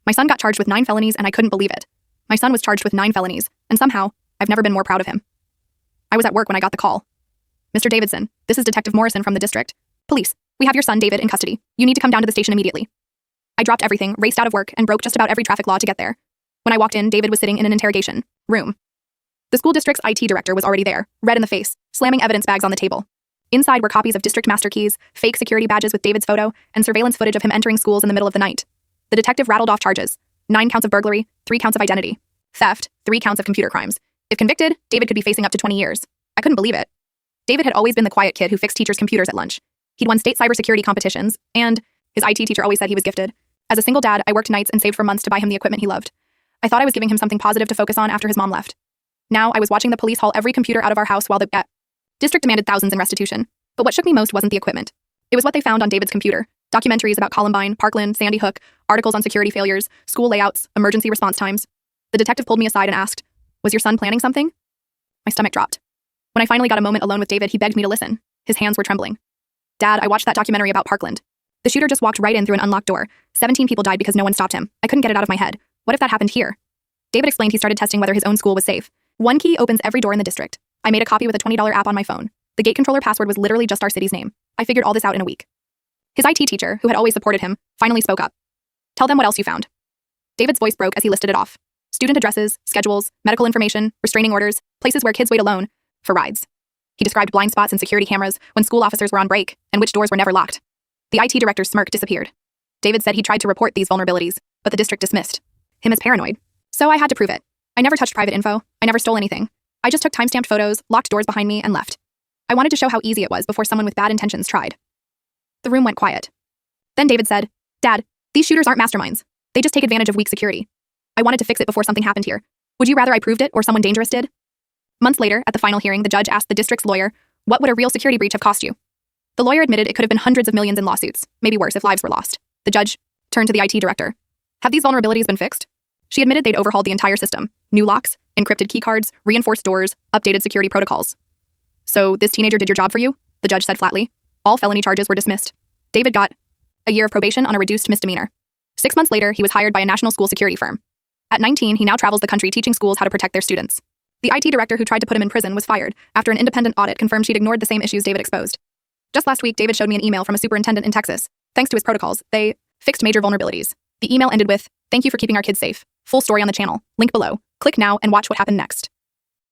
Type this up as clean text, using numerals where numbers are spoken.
My son got charged with 9 felonies and I couldn't believe it. My son was charged with 9 felonies, and somehow, I've never been more proud of him. I was at work when I got the call. Mr. Davidson, this is Detective Morrison from the district. Police, we have your son David in custody. You need to come down to the station immediately. I dropped everything, raced out of work, and broke just about every traffic law to get there. When I walked in, David was sitting in an interrogation room. The school district's IT director was already there, red in the face, slamming evidence bags on the table. Inside were copies of district master keys, fake security badges with David's photo, and surveillance footage of him entering schools in the middle of the night. The detective rattled off charges: 9 counts of burglary, 3 counts of identity, theft, 3 counts of computer crimes. If convicted, David could be facing up to 20 years. I couldn't believe it. David had always been the quiet kid who fixed teachers' computers at lunch. He'd won state cybersecurity competitions, and his IT teacher always said he was gifted. As a single dad, I worked nights and saved for months to buy him the equipment he loved. I thought I was giving him something positive to focus on after his mom left. Now, I was watching the police haul every computer out of our house while the district demanded thousands in restitution. But what shook me most wasn't the equipment. It was what they found on David's computer. Documentaries about Columbine, Parkland, Sandy Hook, articles on security failures, school layouts, emergency response times. The detective pulled me aside and asked, "Was your son planning something?" My stomach dropped. When I finally got a moment alone with David, he begged me to listen. His hands were trembling. "Dad, I watched that documentary about Parkland. The shooter just walked right in through an unlocked door. 17 people died because no one stopped him. I couldn't get it out of my head. What if that happened here?" David explained he started testing whether his own school was safe. One key opens every door in the district. I made a copy with a $20 app on my phone. The gate controller password was literally just our city's name. I figured all this out in a week. His IT teacher, who had always supported him, finally spoke up. "Tell them what else you found." David's voice broke as he listed it off. Student addresses, schedules, medical information, restraining orders, places where kids wait alone for rides. He described blind spots in security cameras when school officers were on break and which doors were never locked. The IT director's smirk disappeared. David said he tried to report these vulnerabilities, but the district dismissed him as paranoid. So I had to prove it. I never touched private info. I never stole anything. I just took timestamped photos, locked doors behind me, and left. I wanted to show how easy it was before someone with bad intentions tried. The room went quiet. Then David said, "Dad, these shooters aren't masterminds. They just take advantage of weak security. I wanted to fix it before something happened here. Would you rather I proved it or someone dangerous did?" Months later, at the final hearing, the judge asked the district's lawyer, "What would a real security breach have cost you?" The lawyer admitted it could have been hundreds of millions in lawsuits, maybe worse if lives were lost. The judge turned to the IT director. "Have these vulnerabilities been fixed?" She admitted they'd overhauled the entire system. New locks, encrypted keycards, reinforced doors, updated security protocols. "So this teenager did your job for you?" The judge said flatly. All felony charges were dismissed. David got a year of probation on a reduced misdemeanor. 6 months later, he was hired by a national school security firm. At 19, he now travels the country teaching schools how to protect their students. The IT director who tried to put him in prison was fired after an independent audit confirmed she'd ignored the same issues David exposed. Just last week, David showed me an email from a superintendent in Texas. Thanks to his protocols, they fixed major vulnerabilities. The email ended with, "Thank you for keeping our kids safe. Full story on the channel. Link below. Click now and watch what happened next."